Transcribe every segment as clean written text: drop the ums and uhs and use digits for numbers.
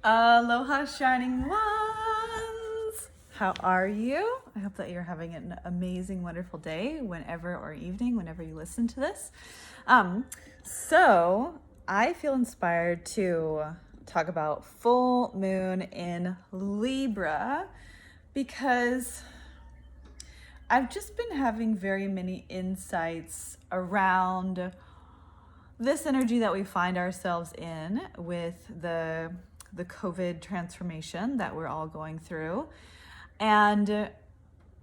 Aloha, shining ones! How are you? I hope that you're having an amazing, wonderful day, whenever or evening, whenever you listen to this. So I feel inspired to talk about full moon in Libra because I've just been having very many insights around this energy that we find ourselves in with the COVID transformation that we're all going through. And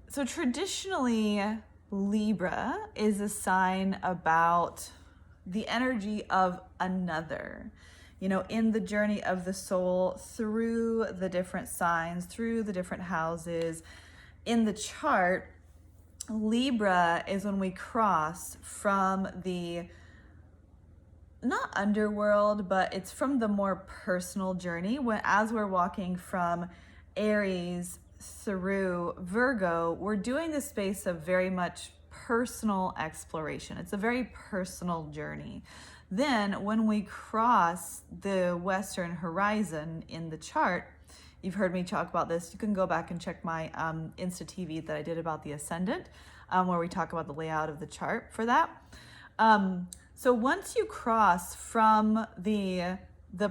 so traditionally, Libra is a sign about the energy of another, in the journey of the soul through the different signs, through the different houses. In the chart, Libra is when we cross from the not underworld, but it's from the more personal journey as we're walking from Aries through Virgo, we're doing this space of very much personal exploration. It's a very personal journey. Then when we cross the Western horizon in the chart, you've heard me talk about this. You can go back and check my Insta TV that I did about the Ascendant, where we talk about the layout of the chart for that. So once you cross from the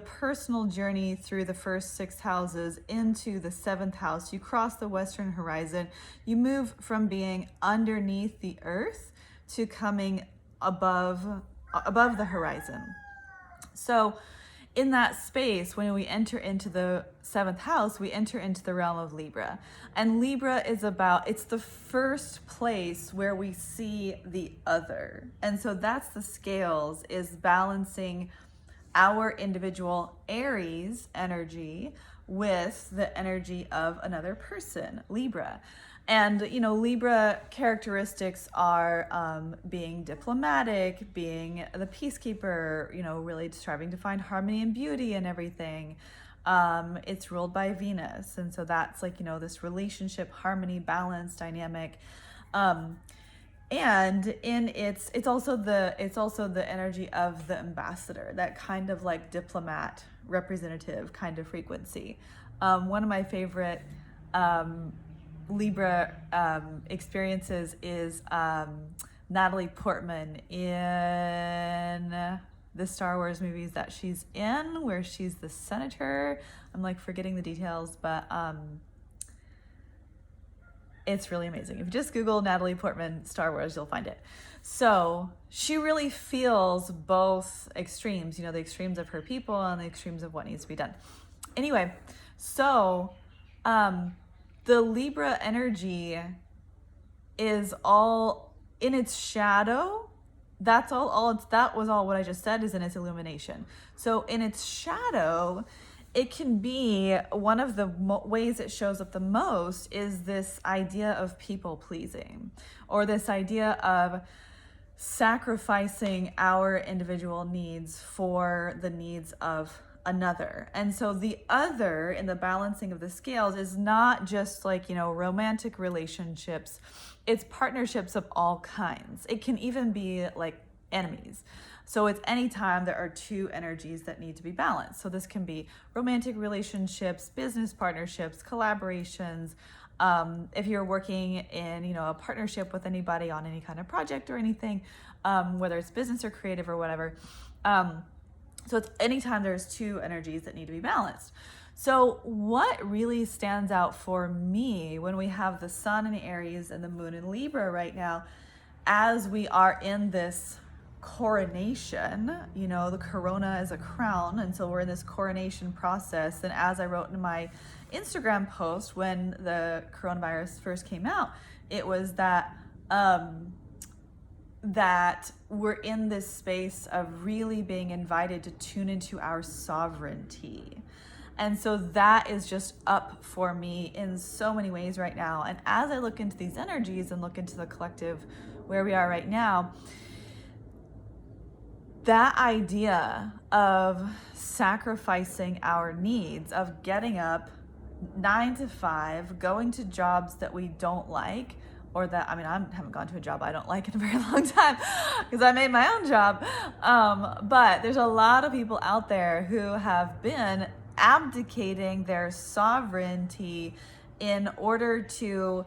personal journey through the first 6 houses into the 7th house, you cross the Western horizon, you move from being underneath the earth to coming above the horizon. So in that space, when we enter into the 7th house, we enter into the realm of Libra. And Libra is it's the first place where we see the other. And so that's the scales, is balancing our individual Aries energy with the energy of another person, Libra. And, Libra characteristics are being diplomatic, being the peacekeeper, really striving to find harmony and beauty and everything. It's ruled by Venus. And so that's this relationship, harmony, balance, dynamic. And it's also the energy of the ambassador, that kind of diplomat, representative kind of frequency. One of my favorite Libra experiences is Natalie Portman in the Star Wars movies that she's in, where she's the senator. I'm forgetting the details, but it's really amazing. If you just Google Natalie Portman Star Wars, you'll find it. So she really feels both extremes, the extremes of her people and the extremes of what needs to be done. Anyway, so the Libra energy is all in its shadow. That was all what I just said is in its illumination. So in its shadow, it can be one of the ways it shows up the most is this idea of people pleasing, or this idea of sacrificing our individual needs for the needs of another. And so the other in the balancing of the scales is not just romantic relationships. It's partnerships of all kinds. It can even be enemies. So it's anytime there are two energies that need to be balanced. So this can be romantic relationships, business partnerships, collaborations. If you're working in, a partnership with anybody on any kind of project or anything, whether it's business or creative or whatever. So it's anytime there's two energies that need to be balanced. So what really stands out for me when we have the sun in Aries and the moon in Libra right now, as we are in this coronation, the corona is a crown. And so we're in this coronation process. And as I wrote in my Instagram post, when the coronavirus first came out, it was that we're in this space of really being invited to tune into our sovereignty. And so that is just up for me in so many ways right now. And as I look into these energies and look into the collective where we are right now, that idea of sacrificing our needs, of getting up 9 to 5, going to jobs that we don't like, or that, I haven't gone to a job I don't like in a very long time because I made my own job. But there's a lot of people out there who have been abdicating their sovereignty in order to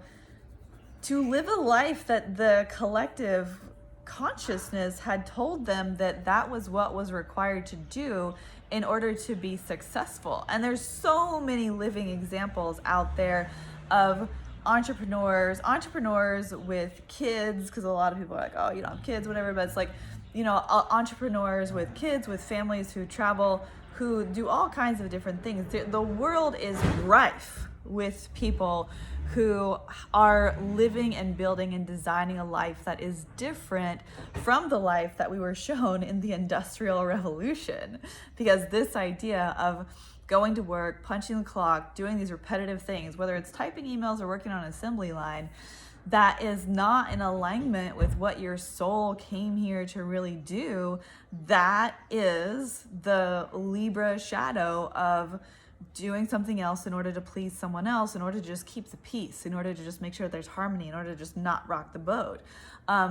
live a life that the collective consciousness had told them that that was what was required to do in order to be successful. And there's so many living examples out there of entrepreneurs with kids, because a lot of people are like, oh, you don't have kids, whatever, but it's like, entrepreneurs with kids, with families who travel, who do all kinds of different things. The world is rife with people who are living and building and designing a life that is different from the life that we were shown in the Industrial Revolution. Because this idea of going to work, punching the clock, doing these repetitive things, whether it's typing emails or working on an assembly line, that is not in alignment with what your soul came here to really do. That is the Libra shadow of doing something else in order to please someone else, in order to just keep the peace, in order to just make sure there's harmony, in order to just not rock the boat.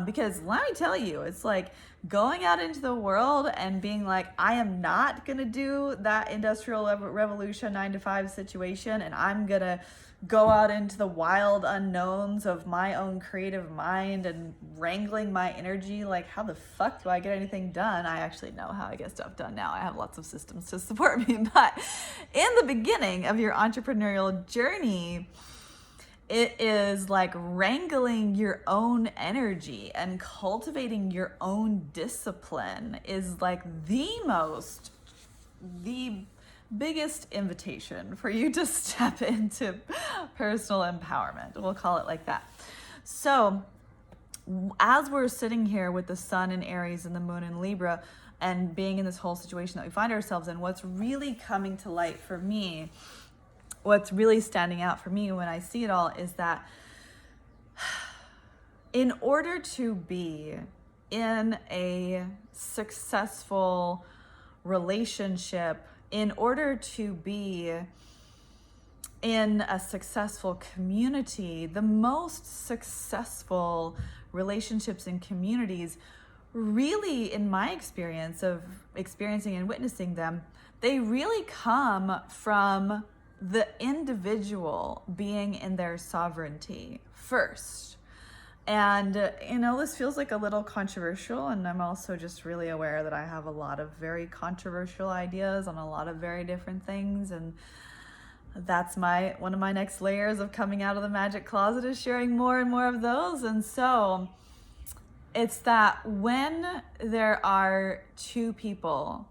Because let me tell you, it's like going out into the world and being like, I am not going to do that Industrial Revolution 9-to-5 situation, and I'm going to go out into the wild unknowns of my own creative mind and wrangling my energy. Like, how the fuck do I get anything done? I actually know how I get stuff done now. I have lots of systems to support me. But in the beginning of your entrepreneurial journey, it is like wrangling your own energy and cultivating your own discipline is like the biggest invitation for you to step into personal empowerment. We'll call it like that. So as we're sitting here with the sun in Aries and the moon in Libra and being in this whole situation that we find ourselves in, what's really coming to light for me, what's really standing out for me when I see it all is that in order to be in a successful relationship, in order to be in a successful community, the most successful relationships and communities really, in my experience of experiencing and witnessing them, they really come from the individual being in their sovereignty first. And, this feels like a little controversial, and I'm also just really aware that I have a lot of very controversial ideas on a lot of very different things, and that's one of my next layers of coming out of the magic closet is sharing more and more of those. And so it's that when there are two people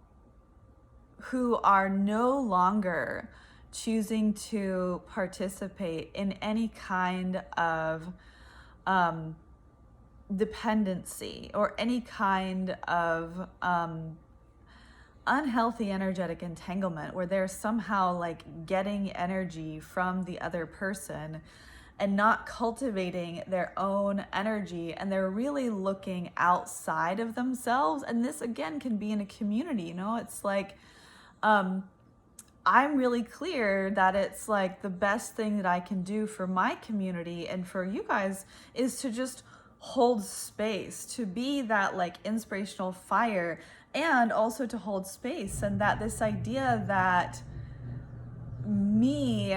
who are no longer choosing to participate in any kind of dependency or any kind of unhealthy energetic entanglement where they're somehow like getting energy from the other person and not cultivating their own energy, and they're really looking outside of themselves. And this again can be in a community, it's like I'm really clear that it's like the best thing that I can do for my community and for you guys is to just hold space, to be that like inspirational fire, and also to hold space. And that this idea that me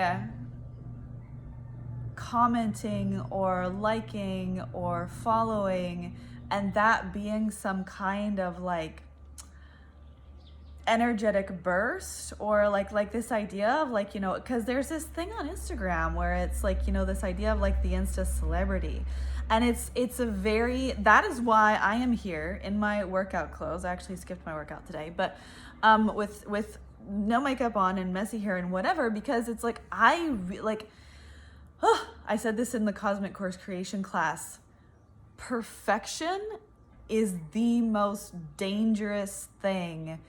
commenting or liking or following and that being some kind of like energetic burst, or like this idea of like, because there's this thing on Instagram where it's like, this idea of like the Insta celebrity, and it's that is why I am here in my workout clothes. I actually skipped my workout today, but with no makeup on and messy hair and whatever, because it's like I said this in the Cosmic Course Creation class, perfection is the most dangerous thing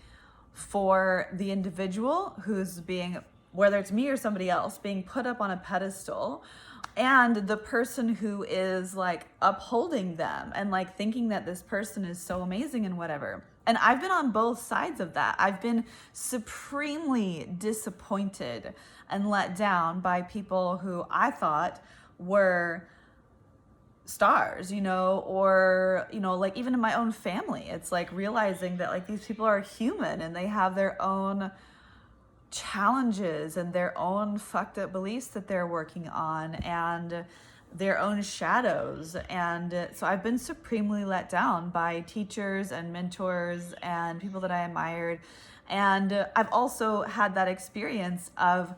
for the individual who's being, whether it's me or somebody else, being put up on a pedestal, and the person who is like upholding them and like thinking that this person is so amazing and whatever. And I've been on both sides of that. I've been supremely disappointed and let down by people who I thought were stars, or, like even in my own family, it's like realizing that like these people are human and they have their own challenges and their own fucked up beliefs that they're working on, and their own shadows. And so I've been supremely let down by teachers and mentors and people that I admired. And I've also had that experience of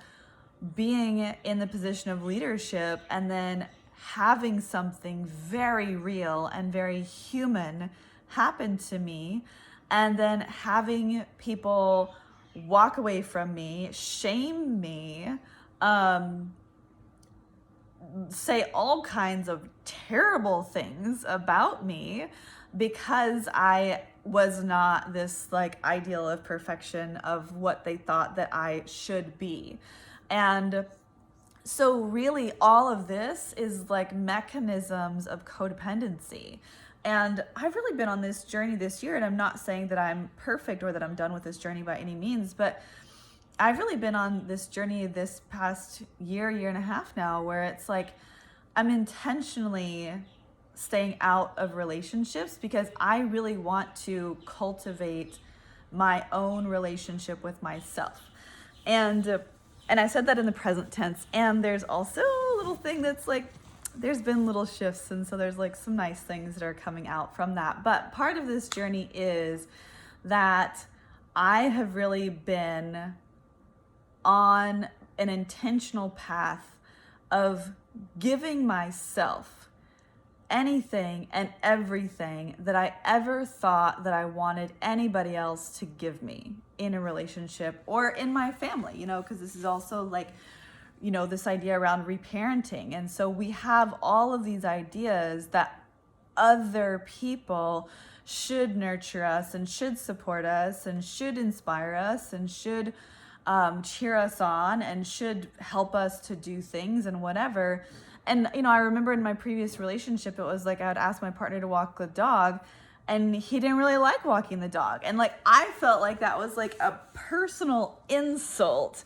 being in the position of leadership and then having something very real and very human happen to me, and then having people walk away from me, shame me, say all kinds of terrible things about me because I was not this like ideal of perfection of what they thought that I should be. And so really all of this is like mechanisms of codependency. And I've really been on this journey this year, and I'm not saying that I'm perfect or that I'm done with this journey by any means, but I've really been on this journey this past year and a half now, where it's like I'm intentionally staying out of relationships because I really want to cultivate my own relationship with myself. And I said that in the present tense. And there's also a little thing that's like, there's been little shifts, and so there's like some nice things that are coming out from that. But part of this journey is that I have really been on an intentional path of giving myself anything and everything that I ever thought that I wanted anybody else to give me in a relationship or in my family, you know, because this is also like, you know, this idea around reparenting. And so we have all of these ideas that other people should nurture us and should support us and should inspire us and should cheer us on and should help us to do things and whatever. And, you know, I remember in my previous relationship, it was like I would ask my partner to walk the dog, and he didn't really like walking the dog. And like, I felt like that was like a personal insult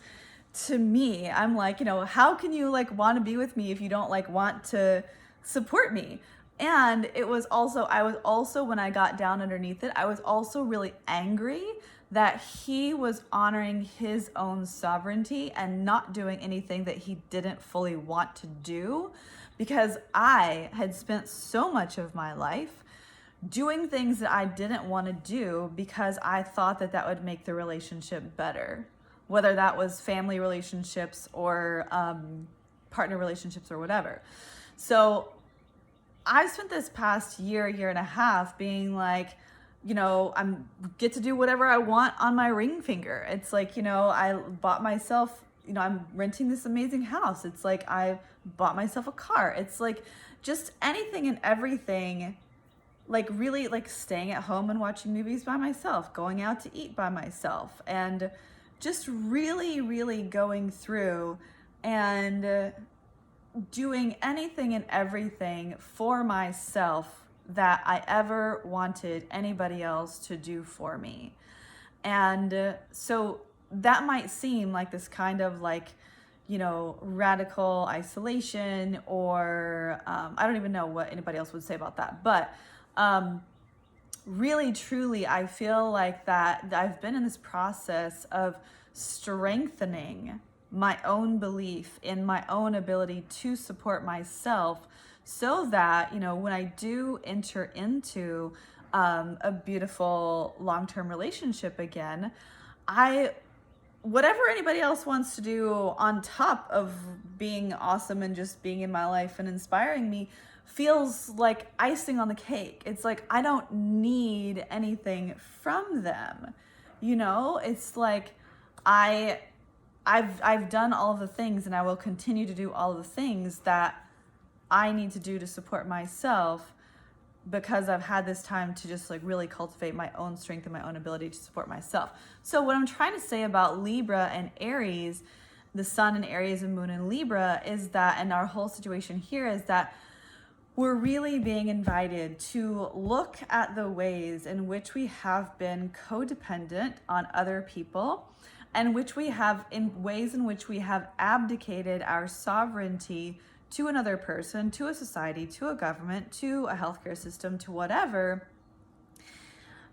to me. I'm like, you know, how can you like want to be with me if you don't like want to support me? And it was also, I was also, when I got down underneath it, I was also really angry that he was honoring his own sovereignty and not doing anything that he didn't fully want to do, because I had spent so much of my life doing things that I didn't want to do because I thought that that would make the relationship better, whether that was family relationships or partner relationships or whatever. So I spent this past year and a half being like, you know, I'm get to do whatever I want on my ring finger. It's like, you know, I bought myself, you know, I'm renting this amazing house. It's like I bought myself a car. It's like just anything and everything, like really like staying at home and watching movies by myself, going out to eat by myself, and just really going through and doing anything and everything for myself that I ever wanted anybody else to do for me. And so that might seem like this kind of like, you know, radical isolation, or I don't even know what anybody else would say about that. But really, truly, I feel like that I've been in this process of strengthening my own belief in my own ability to support myself, so that, you know, when I do enter into a beautiful long-term relationship again, whatever anybody else wants to do on top of being awesome and just being in my life and inspiring me feels like icing on the cake. It's like I don't need anything from them. You know, it's like I've done all of the things, and I will continue to do all of the things that I need to do to support myself, because I've had this time to just like really cultivate my own strength and my own ability to support myself. So what I'm trying to say about Libra and Aries, the sun in Aries and moon in Libra, is that, and our whole situation here is that we're really being invited to look at the ways in which we have been codependent on other people, and which we have, in ways in which we have abdicated our sovereignty to another person, to a society, to a government, to a healthcare system, to whatever.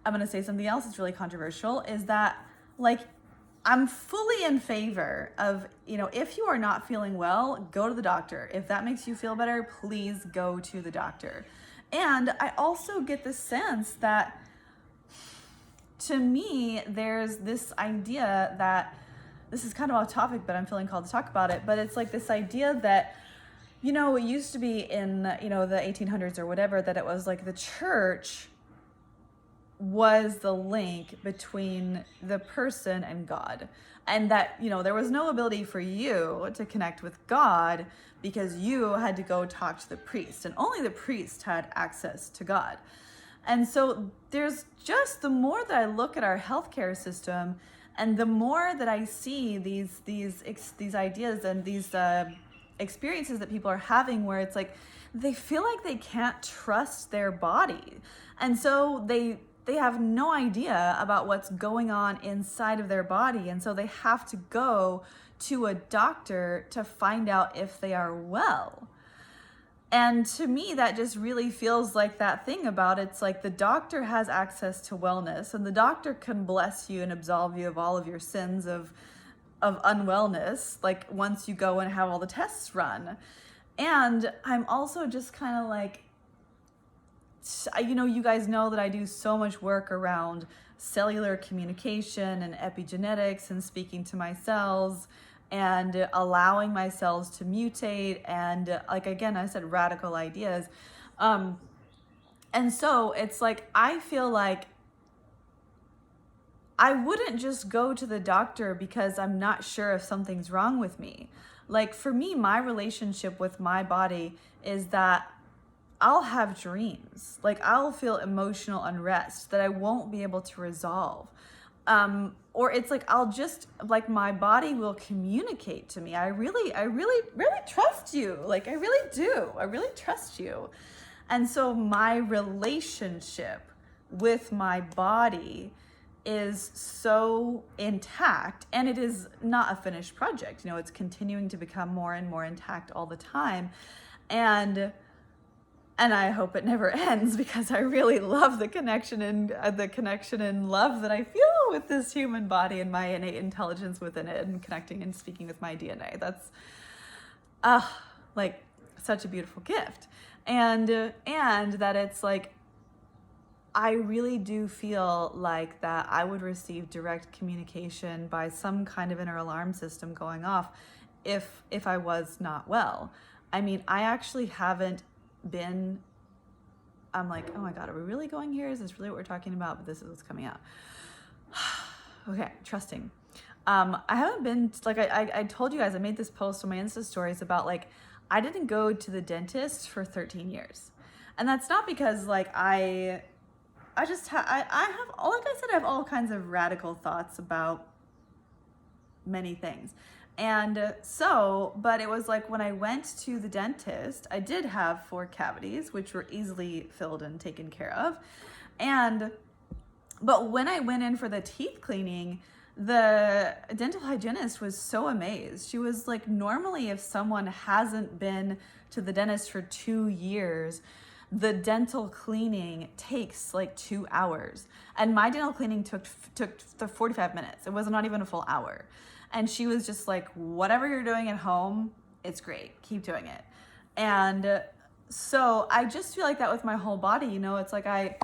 I'm going to say something else that's really controversial, is that like I'm fully in favor of, if you are not feeling well, go to the doctor. If that makes you feel better, please go to the doctor. And I also get the sense that, to me, there's this idea that, this is kind of off topic, but I'm feeling called to talk about it, but it's like this idea that, it used to be in, the 1800s or whatever, that it was like the church was the link between the person and God. And that, there was no ability for you to connect with God because you had to go talk to the priest, and only the priest had access to God. And so there's just, the more that I look at our healthcare system, and the more that I see these ideas and these experiences that people are having, where it's like they feel like they can't trust their body, and so they have no idea about what's going on inside of their body, and so they have to go to a doctor to find out if they are well. And to me, that just really feels like that thing about, it's like the doctor has access to wellness, and the doctor can bless you and absolve you of all of your sins of unwellness, like once you go and have all the tests run. And I'm also just kind of like, you guys know that I do so much work around cellular communication and epigenetics and speaking to my cells and allowing my cells to mutate, and like, again, I said, radical ideas. And so it's like, I feel like I wouldn't just go to the doctor because I'm not sure if something's wrong with me. Like, for me, my relationship with my body is that I'll have dreams. Like, I'll feel emotional unrest that I won't be able to resolve. Or it's like, I'll just, like, my body will communicate to me. I really trust you. Like, I really do. I really trust you. And so my relationship with my body is so intact, and it is not a finished project. It's continuing to become more and more intact all the time. And I hope it never ends, because I really love the connection and love that I feel with this human body and my innate intelligence within it, and connecting and speaking with my DNA. That's like such a beautiful gift. And that it's like, I really do feel like that I would receive direct communication by some kind of inner alarm system going off if I was not well. I mean, I actually haven't been, I'm like, oh my God, are we really going here? Is this really what we're talking about? But this is what's coming out. Okay, trusting. I haven't been, like, I told you guys, I made this post on my Insta stories about, like, I didn't go to the dentist for 13 years. And that's not because, like, I just have, I have, like I said, I have all kinds of radical thoughts about many things. And so, but it was like, when I went to the dentist, I did have 4 cavities, which were easily filled and taken care of. But when I went in for the teeth cleaning, the dental hygienist was so amazed. She was like, normally if someone hasn't been to the dentist for 2 years, the dental cleaning takes like 2 hours. And my dental cleaning took 45 minutes. It was not even a full hour. And she was just like, whatever you're doing at home, it's great. Keep doing it. And so I just feel like that with my whole body. It's like, I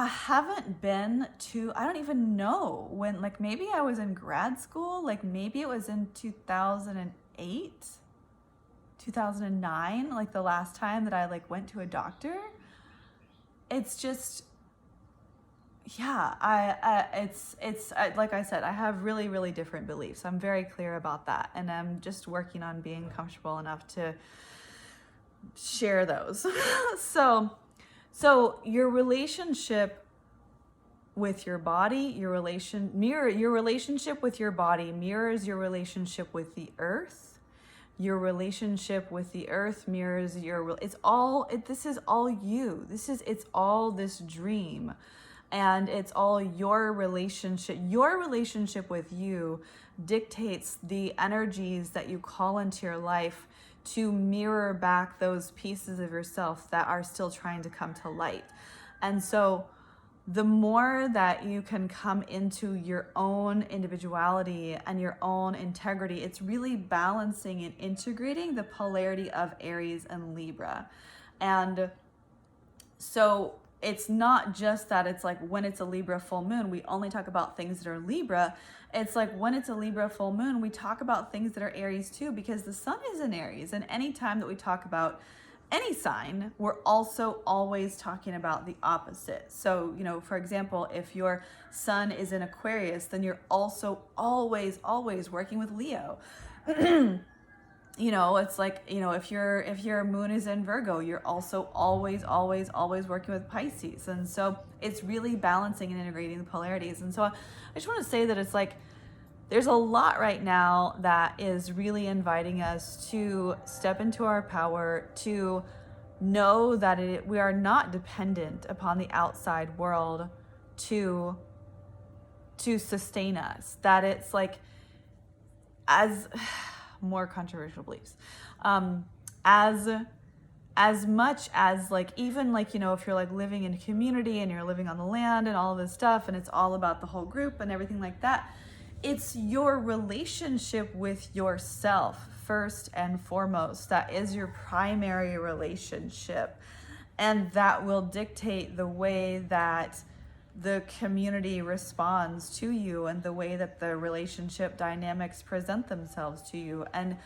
haven't been to, I don't even know when, like, maybe I was in grad school, like maybe it was in 2008, 2009, like the last time that I like went to a doctor. It's just, yeah, it's like I said, I have really, really different beliefs. I'm very clear about that. And I'm just working on being comfortable enough to share those. So your relationship with your body, your relationship with your body mirrors your relationship with the earth. Your relationship with the earth mirrors this is all you. It's all this dream. And it's all your relationship. Your relationship with you dictates the energies that you call into your life to mirror back those pieces of yourself that are still trying to come to light. And so the more that you can come into your own individuality and your own integrity, it's really balancing and integrating the polarity of Aries and Libra. And so it's not just that it's like when it's a Libra full moon, we only talk about things that are Libra. It's like when it's a Libra full moon, we talk about things that are Aries too, because the sun is in Aries. And any time that we talk about any sign, we're also always talking about the opposite. So, you know, for example, if your sun is in Aquarius, then you're also always working with Leo. You know, it's like, you know, if your moon is in Virgo, you're also always working with Pisces. And so it's really balancing and integrating the polarities. And so I just want to say that it's like, there's a lot right now that is really inviting us to step into our power, to know that we are not dependent upon the outside world to sustain us. That it's like, as more controversial beliefs, as much as like, even like, you know, if you're like living in a community and you're living on the land and all of this stuff, and it's all about the whole group and everything like that, it's your relationship with yourself first and foremost. That is your primary relationship, and that will dictate the way that the community responds to you and the way that the relationship dynamics present themselves to you. And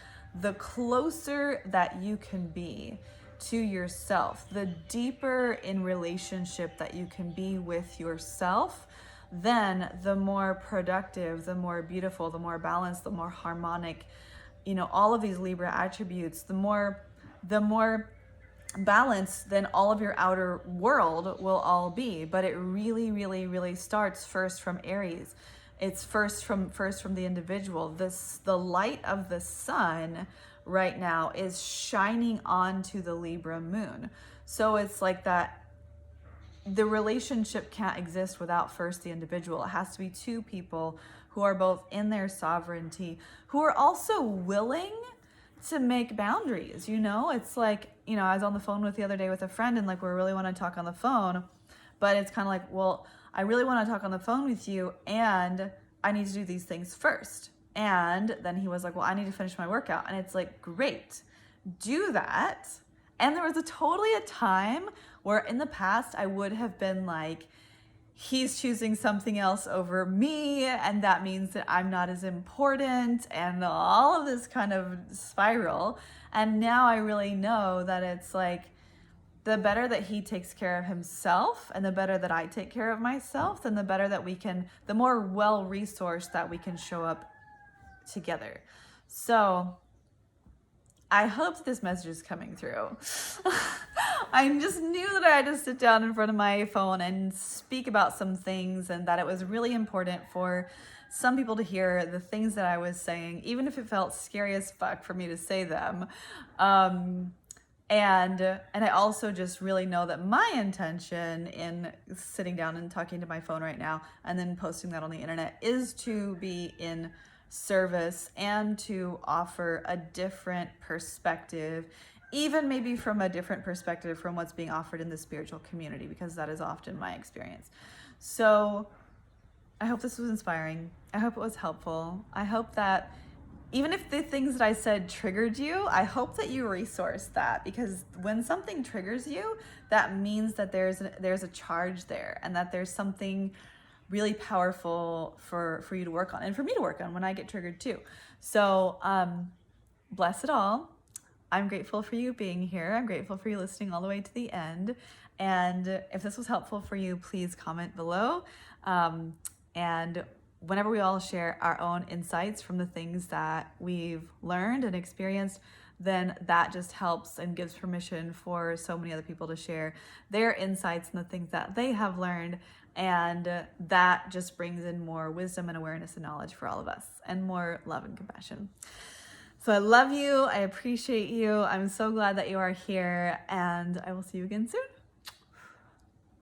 the closer that you can be to yourself, the deeper in relationship that you can be with yourself, then the more productive, the more beautiful, the more balanced, the more harmonic, you know, all of these Libra attributes, the more balanced then all of your outer world will all be. But it really starts first from Aries. It's first from the individual. The light of the sun right now is shining onto the Libra moon. So it's like that the relationship can't exist without first the individual. It has to be two people who are both in their sovereignty, who are also willing to make boundaries. You know, it's like, you know, I was on the phone with the other day with a friend, and like, we really want to talk on the phone, but it's kind of like, well, I really want to talk on the phone with you, and I need to do these things first. And then he was like, well, I need to finish my workout. And it's like, great, do that. And there was totally a time where in the past I would have been like, he's choosing something else over me, and that means that I'm not as important, and all of this kind of spiral. And now I really know that it's like, the better that he takes care of himself and the better that I take care of myself, then the better that we can, the more well-resourced that we can show up together. So I hope this message is coming through. I just knew that I had to sit down in front of my phone and speak about some things, and that it was really important for some people to hear the things that I was saying, even if it felt scary as fuck for me to say them. And I also just really know that my intention in sitting down and talking to my phone right now and then posting that on the internet is to be in service and to offer a different perspective, even maybe from a different perspective from what's being offered in the spiritual community, because that is often my experience. So I hope this was inspiring. I hope it was helpful. I hope that even if the things that I said triggered you, I hope that you resource that, because when something triggers you, that means that there's a charge there, and that there's something really powerful for you to work on, and for me to work on when I get triggered too. So bless it all. I'm grateful for you being here. I'm grateful for you listening all the way to the end. And if this was helpful for you, please comment below. And whenever we all share our own insights from the things that we've learned and experienced, then that just helps and gives permission for so many other people to share their insights and the things that they have learned. And that just brings in more wisdom and awareness and knowledge for all of us, and more love and compassion. So I love you. I appreciate you. I'm so glad that you are here, and I will see you again soon.